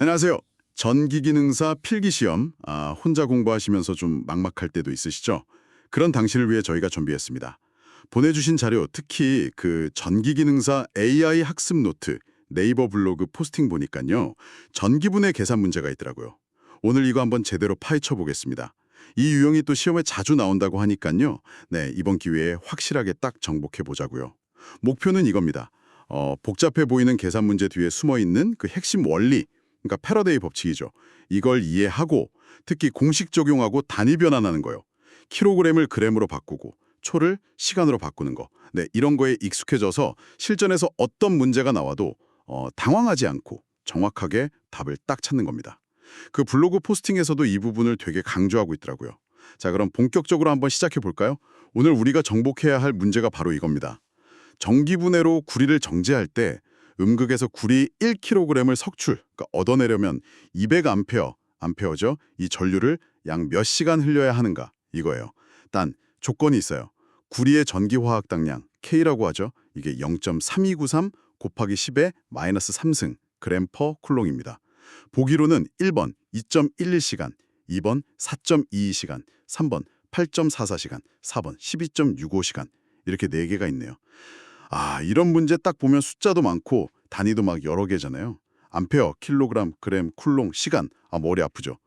안녕하세요. 전기기능사 필기시험, 혼자 공부하시면서 좀 막막할 때도 있으시죠? 그런 당신을 위해 저희가 준비했습니다. 보내주신 자료, 특히 그 전기기능사 AI 학습 노트 네이버 블로그 포스팅 보니까요. 전기분해 계산 문제가 있더라고요. 오늘 이거 한번 제대로 파헤쳐 보겠습니다. 이 유형이 또 시험에 자주 나온다고 하니까요. 네, 이번 기회에 확실하게 딱 정복해 보자고요. 목표는 이겁니다. 복잡해 보이는 계산 문제 뒤에 숨어 있는 그 핵심 원리, 그러니까 패러데이 법칙이죠. 이걸 이해하고 특히 공식 적용하고 단위 변환하는 거요. 킬로그램을 그램으로 바꾸고 초를 시간으로 바꾸는 거. 네, 이런 거에 익숙해져서 실전에서 어떤 문제가 나와도 당황하지 않고 정확하게 답을 딱 찾는 겁니다. 그 블로그 포스팅에서도 이 부분을 되게 강조하고 있더라고요. 자, 그럼 본격적으로 한번 시작해 볼까요? 오늘 우리가 정복해야 할 문제가 바로 이겁니다. 전기분해로 구리를 정제할 때 음극에서 구리 1kg을 석출, 그러니까 얻어내려면 200A, 암페어죠. 이 전류를 약 몇 시간 흘려야 하는가 이거예요. 단 조건이 있어요. 구리의 전기화학당량 K라고 하죠. 이게 0.3293 곱하기 10의 마이너스 3승 그램 퍼 쿨롱입니다. 보기로는 1번 2.11시간, 2번 4.22시간, 3번 8.44시간, 4번 12.65시간 이렇게 4개가 있네요. 이런 문제 딱 보면 숫자도 많고 단위도 막 여러 개잖아요. 암페어, 킬로그램, 그램, 쿨롱, 시간. 머리 아프죠.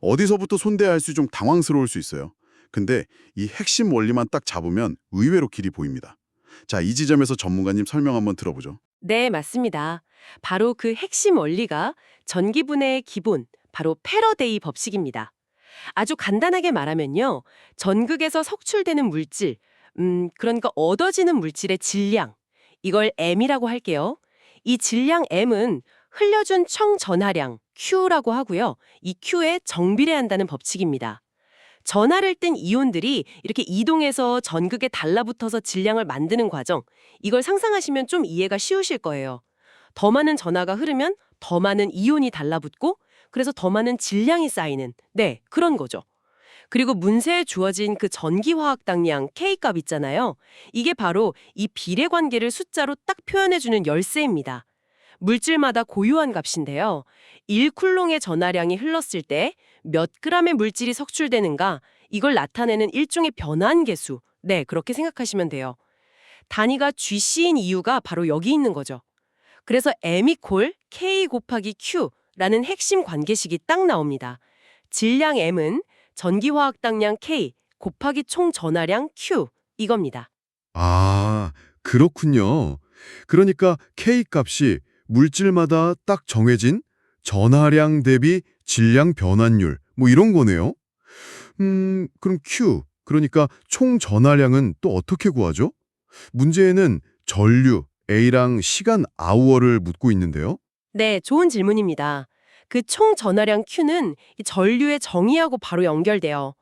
어디서부터 손대야 할지 좀 당황스러울 수 있어요. 근데 이 핵심 원리만 딱 잡으면 의외로 길이 보입니다. 자, 이 지점에서 전문가님 설명 한번 들어보죠. 네, 맞습니다. 바로 그 핵심 원리가 전기분해의 기본, 바로 패러데이 법칙입니다. 아주 간단하게 말하면요. 전극에서 석출되는 물질, 그러니까 얻어지는 물질의 질량, 이걸 M이라고 할게요. 이 질량 M은 흘려준 총 전하량, Q라고 하고요. 이 Q에 정비례한다는 법칙입니다. 전하를 띤 이온들이 이렇게 이동해서 전극에 달라붙어서 질량을 만드는 과정, 이걸 상상하시면 좀 이해가 쉬우실 거예요. 더 많은 전하가 흐르면 더 많은 이온이 달라붙고 그래서 더 많은 질량이 쌓이는, 네, 그런 거죠. 그리고 문제에 주어진 그 전기화학당량 K값 있잖아요. 이게 바로 이 비례관계를 숫자로 딱 표현해주는 열쇠입니다. 물질마다 고유한 값인데요. 1쿨롱의 전하량이 흘렀을 때 몇 그램의 물질이 석출되는가, 이걸 나타내는 일종의 변환계수. 네, 그렇게 생각하시면 돼요. 단위가 GC인 이유가 바로 여기 있는 거죠. 그래서 M이콜 K 곱하기 Q라는 핵심 관계식이 딱 나옵니다. 질량 M은 전기화학당량 K 곱하기 총 전하량 Q, 이겁니다. 아, 그렇군요. 그러니까 K값이 물질마다 딱 정해진 전하량 대비 질량 변환율, 뭐 이런 거네요. 그럼 Q, 그러니까 총 전하량은 또 어떻게 구하죠? 문제에는 전류, A랑 시간 아우어를 묻고 있는데요. 네, 좋은 질문입니다. 그 총 전하량 Q는 이 전류의 정의하고 바로 연결돼요.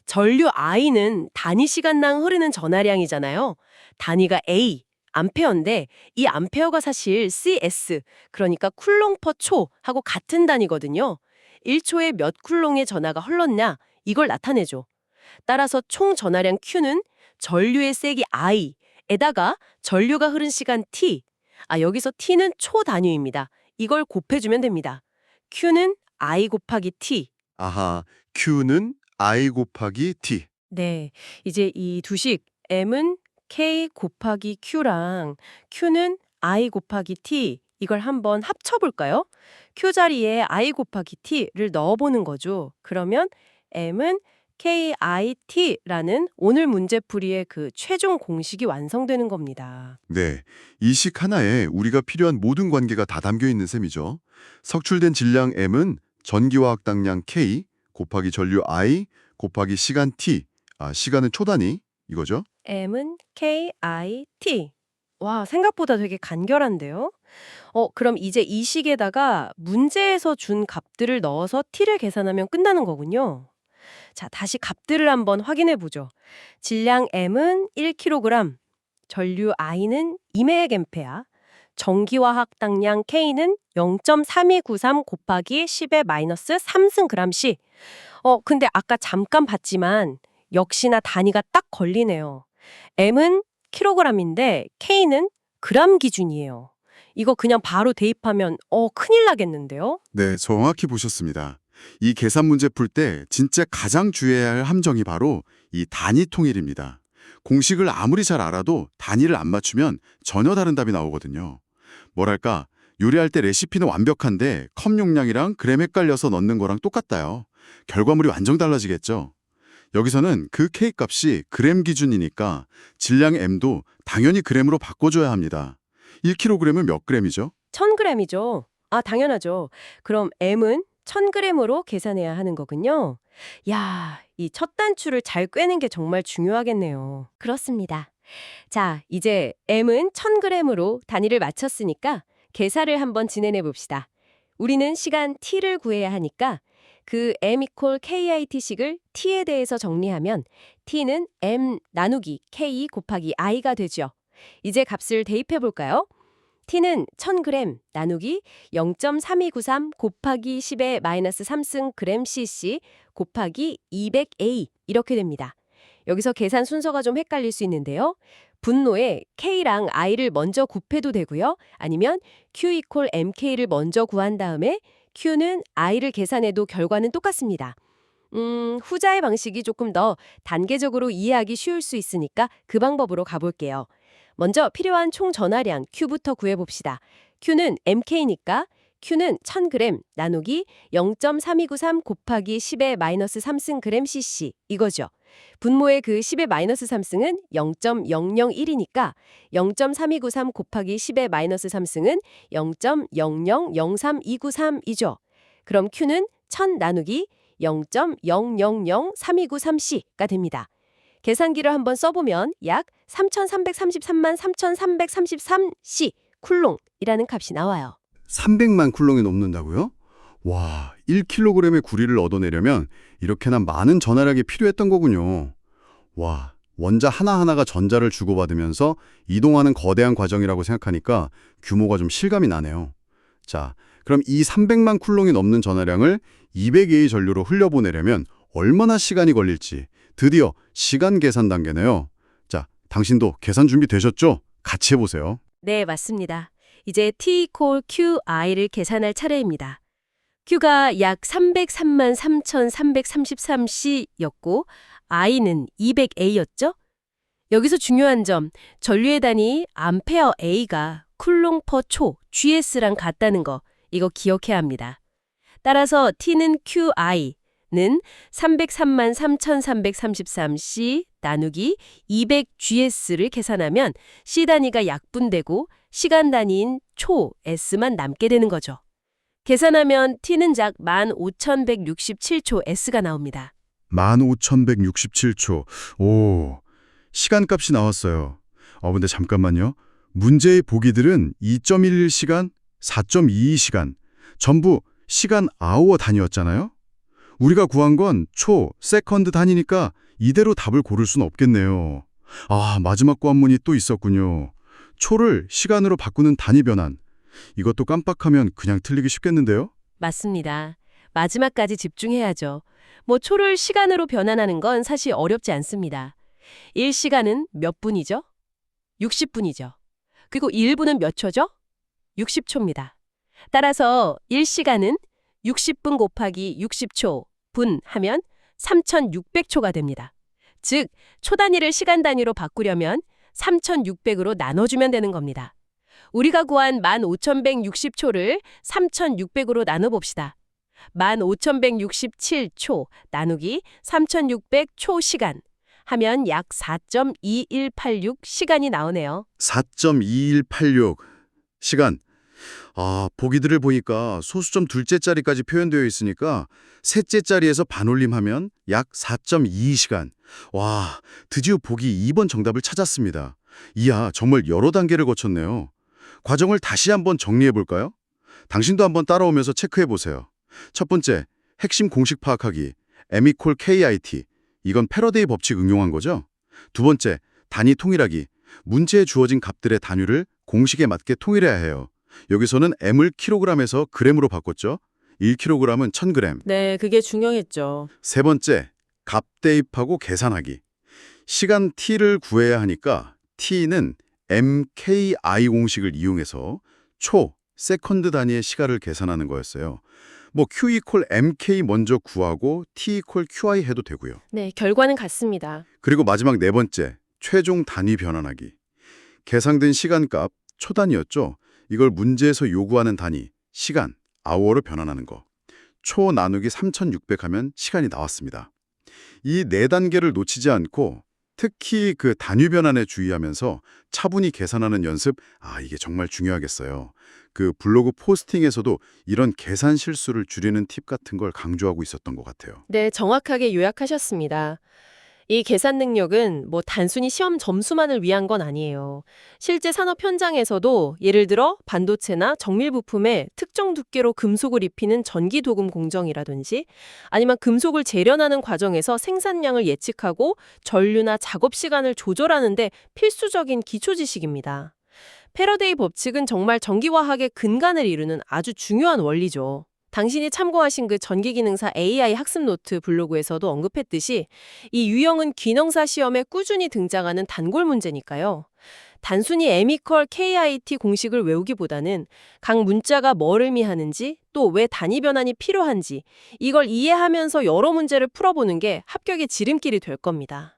전류 I는 단위 시간당 흐르는 전하량이잖아요. 단위가 A, 암페어인데 이 암페어가 사실 CS, 그러니까 쿨롱 퍼 초하고 같은 단위거든요. 1초에 몇 쿨롱의 전하가 흘렀냐, 이걸 나타내죠. 따라서 총 전하량 Q는 전류의 세기 I에다가 전류가 흐른 시간 T, 여기서 T는 초 단위입니다. 이걸 곱해주면 됩니다. Q는 I 곱하기 T. 아하, Q는 I 곱하기 T. 네, 이제 이 두식 M은 K 곱하기 Q랑 Q는 I 곱하기 T, 이걸 한번 합쳐볼까요? Q 자리에 I 곱하기 T를 넣어보는 거죠. 그러면 M은 KIT라는 오늘 문제풀이의 그 최종 공식이 완성되는 겁니다. 네, 이 식 하나에 우리가 필요한 모든 관계가 다 담겨 있는 셈이죠. 석출된 질량 M은 전기화학당량 K 곱하기 전류 I 곱하기 시간 T, 시간은 초단위 이거죠. M은 KIT. 와, 생각보다 되게 간결한데요? 그럼 이제 이 식에다가 문제에서 준 값들을 넣어서 T를 계산하면 끝나는 거군요. 자, 다시 값들을 한번 확인해 보죠. 질량 M은 1kg, 전류 I는 2메가앰페어, 전기화학 당량 K는 0.3293 곱하기 10의 마이너스 3승 그램씩. 근데 아까 잠깐 봤지만 역시나 단위가 딱 걸리네요. M은 킬로그램인데 K는 그램 기준이에요. 이거 그냥 바로 대입하면 큰일 나겠는데요? 네, 정확히 보셨습니다. 이 계산 문제 풀 때 진짜 가장 주의해야 할 함정이 바로 이 단위 통일입니다. 공식을 아무리 잘 알아도 단위를 안 맞추면 전혀 다른 답이 나오거든요. 뭐랄까, 요리할 때 레시피는 완벽한데 컵 용량이랑 그램 헷갈려서 넣는 거랑 똑같다요. 결과물이 완전 달라지겠죠. 여기서는 그 K 값이 그램 기준이니까 질량 M도 당연히 그램으로 바꿔줘야 합니다. 1kg은 몇 그램이죠? 1000g이죠. 아, 당연하죠. 그럼 M은 1000g으로 계산해야 하는 거군요. 야, 이 첫 단추를 잘 꿰는 게 정말 중요하겠네요. 그렇습니다. 자, 이제 M은 1000g으로 단위를 맞췄으니까 계산을 한번 진행해 봅시다. 우리는 시간 t를 구해야 하니까 그 M equal KIT식을 t에 대해서 정리하면 t는 M 나누기 K 곱하기 I가 되죠. 이제 값을 대입해 볼까요? t는 1000g 나누기 0.3293 곱하기 10의 마이너스 3승 그램 cc 곱하기 200A 이렇게 됩니다. 여기서 계산 순서가 좀 헷갈릴 수 있는데요. 분모에 K랑 I를 먼저 곱해도 되고요. 아니면 Q equal MK를 먼저 구한 다음에 Q는 I를 계산해도 결과는 똑같습니다. 후자의 방식이 조금 더 단계적으로 이해하기 쉬울 수 있으니까 그 방법으로 가볼게요. 먼저 필요한 총 전화량 Q부터 구해봅시다. Q는 MK니까 Q는 1000g 나누기 0.3293 곱하기 10의 마이너스 3승 그램 cc 이거죠. 분모의 그 10의 마이너스 3승은 0.001이니까 0.3293 곱하기 10의 마이너스 3승은 0.0003293이죠. 그럼 Q는 1000 나누기 0.00032934C가 됩니다. 계산기를 한번 써보면 약 3333만 3333C 쿨롱이라는 값이 나와요. 300만 쿨롱이 넘는다고요? 와, 1kg의 구리를 얻어내려면 이렇게나 많은 전화량이 필요했던 거군요. 와, 원자 하나하나가 전자를 주고받으면서 이동하는 거대한 과정이라고 생각하니까 규모가 좀 실감이 나네요. 자, 그럼 이 300만 쿨롱이 넘는 전화량을 200A의 전류로 흘려보내려면 얼마나 시간이 걸릴지 드디어 시간 계산 단계네요. 자, 당신도 계산 준비되셨죠? 같이 해보세요. 네, 맞습니다. 이제 T equal QI를 계산할 차례입니다. Q가 약 303만 3333C였고 I는 200A였죠? 여기서 중요한 점, 전류의 단위 암페어 A가 쿨롱 퍼 초 GS랑 같다는 거, 이거 기억해야 합니다. 따라서 T는 QI는 303만 3333C 나누기 200GS를 계산하면 C 단위가 약분되고 시간 단위인 초 S만 남게 되는 거죠. 계산하면 T는 약 15,167초 S가 나옵니다. 15,167초. 오, 시간값이 나왔어요. 근데 잠깐만요. 문제의 보기들은 2.11시간, 4.22시간, 전부 시간 아워 단위였잖아요? 우리가 구한 건 초, 세컨드 단위니까 이대로 답을 고를 순 없겠네요. 아, 마지막 관문이 또 있었군요. 초를 시간으로 바꾸는 단위 변환. 이것도 깜빡하면 그냥 틀리기 쉽겠는데요? 맞습니다. 마지막까지 집중해야죠. 초를 시간으로 변환하는 건 사실 어렵지 않습니다. 1시간은 몇 분이죠? 60분이죠. 그리고 1분은 몇 초죠? 60초입니다. 따라서 1시간은 60분 곱하기 60초 분 하면 3600초가 됩니다. 즉, 초 단위를 시간 단위로 바꾸려면 3600으로 나눠주면 되는 겁니다. 우리가 구한 15,160초를 3600으로 나눠봅시다. 15,167초 나누기 3,600초 시간 하면 약 4.2186 시간이 나오네요. 4.2186 시간. 아, 보기들을 보니까 소수점 둘째 자리까지 표현되어 있으니까 셋째 자리에서 반올림하면 약 4.22시간. 와, 드디어 보기 2번 정답을 찾았습니다. 이야, 정말 여러 단계를 거쳤네요. 과정을 다시 한번 정리해 볼까요? 당신도 한번 따라오면서 체크해 보세요. 첫 번째, 핵심 공식 파악하기. M equal KIT. 이건 패러데이 법칙 응용한 거죠? 두 번째, 단위 통일하기. 문제에 주어진 값들의 단위를 공식에 맞게 통일해야 해요. 여기서는 M을 kg에서 g으로 바꿨죠? 1kg은 1000g. 네, 그게 중요했죠. 세 번째, 값 대입하고 계산하기. 시간 t를 구해야 하니까 t는 MKI 공식을 이용해서 초, 세컨드 단위의 시간을 계산하는 거였어요. 뭐 Q 이퀄 MK 먼저 구하고 T 이퀄 QI 해도 되고요. 네, 결과는 같습니다. 그리고 마지막 네 번째, 최종 단위 변환하기. 계상된 시간값, 초 단위였죠. 이걸 문제에서 요구하는 단위, 시간, 아워로 변환하는 거. 초 나누기 3600 하면 시간이 나왔습니다. 이 네 단계를 놓치지 않고 특히 그 단위 변환에 주의하면서 차분히 계산하는 연습, 이게 정말 중요하겠어요. 그 블로그 포스팅에서도 이런 계산 실수를 줄이는 팁 같은 걸 강조하고 있었던 것 같아요. 네, 정확하게 요약하셨습니다. 이 계산 능력은 뭐 단순히 시험 점수만을 위한 건 아니에요. 실제 산업 현장에서도 예를 들어 반도체나 정밀 부품에 특정 두께로 금속을 입히는 전기 도금 공정이라든지 아니면 금속을 재련하는 과정에서 생산량을 예측하고 전류나 작업 시간을 조절하는 데 필수적인 기초 지식입니다. 패러데이 법칙은 정말 전기화학의 근간을 이루는 아주 중요한 원리죠. 당신이 참고하신 그 전기기능사 AI 학습 노트 블로그에서도 언급했듯이 이 유형은 기능사 시험에 꾸준히 등장하는 단골 문제니까요. 단순히 M=KIT 공식을 외우기보다는 각 문자가 뭘 의미하는지 또 왜 단위 변환이 필요한지 이걸 이해하면서 여러 문제를 풀어보는 게 합격의 지름길이 될 겁니다.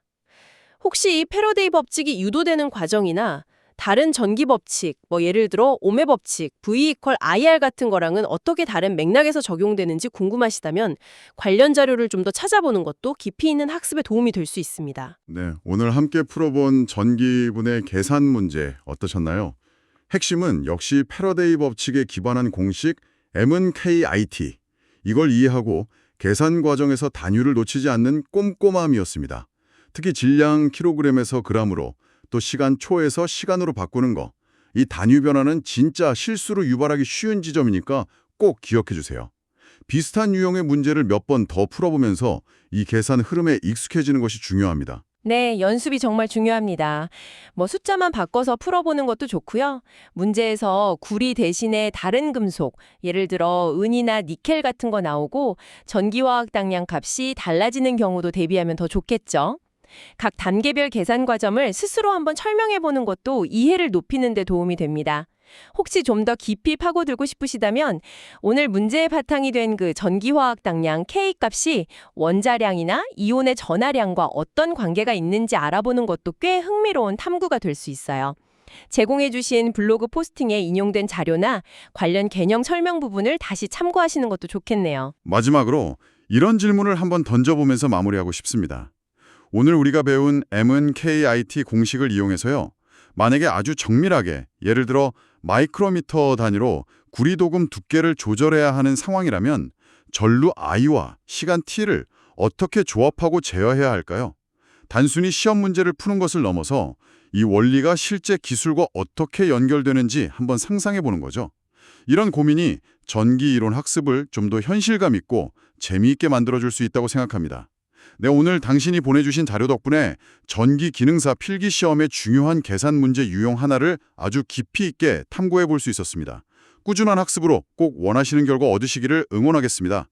혹시 이 패러데이 법칙이 유도되는 과정이나 다른 전기 법칙, 뭐 예를 들어 오메 법칙, V=IR 같은 거랑은 어떻게 다른 맥락에서 적용되는지 궁금하시다면 관련 자료를 좀 더 찾아보는 것도 깊이 있는 학습에 도움이 될 수 있습니다. 네, 오늘 함께 풀어본 전기분해 계산 문제 어떠셨나요? 핵심은 역시 패러데이 법칙에 기반한 공식 M은 KIT. 이걸 이해하고 계산 과정에서 단위를 놓치지 않는 꼼꼼함이었습니다. 특히 질량 킬로그램에서 그램으로 또 시간 초에서 시간으로 바꾸는 거. 이 단위 변화는 진짜 실수로 유발하기 쉬운 지점이니까 꼭 기억해 주세요. 비슷한 유형의 문제를 몇 번 더 풀어보면서 이 계산 흐름에 익숙해지는 것이 중요합니다. 네, 연습이 정말 중요합니다. 뭐 숫자만 바꿔서 풀어보는 것도 좋고요. 문제에서 구리 대신에 다른 금속, 예를 들어 은이나 니켈 같은 거 나오고 전기화학 당량 값이 달라지는 경우도 대비하면 더 좋겠죠. 각 단계별 계산 과정을 스스로 한번 설명해보는 것도 이해를 높이는 데 도움이 됩니다. 혹시 좀 더 깊이 파고들고 싶으시다면 오늘 문제의 바탕이 된 그 전기화학 당량 K 값이 원자량이나 이온의 전하량과 어떤 관계가 있는지 알아보는 것도 꽤 흥미로운 탐구가 될 수 있어요. 제공해주신 블로그 포스팅에 인용된 자료나 관련 개념 설명 부분을 다시 참고하시는 것도 좋겠네요. 마지막으로 이런 질문을 한번 던져보면서 마무리하고 싶습니다. 오늘 우리가 배운 M은 KIT 공식을 이용해서요. 만약에 아주 정밀하게 예를 들어 마이크로미터 단위로 구리도금 두께를 조절해야 하는 상황이라면 전류 I와 시간 T를 어떻게 조합하고 제어해야 할까요? 단순히 시험 문제를 푸는 것을 넘어서 이 원리가 실제 기술과 어떻게 연결되는지 한번 상상해 보는 거죠. 이런 고민이 전기 이론 학습을 좀 더 현실감 있고 재미있게 만들어줄 수 있다고 생각합니다. 네, 오늘 당신이 보내주신 자료 덕분에 전기 기능사 필기 시험의 중요한 계산 문제 유형 하나를 아주 깊이 있게 탐구해 볼 수 있었습니다. 꾸준한 학습으로 꼭 원하시는 결과 얻으시기를 응원하겠습니다.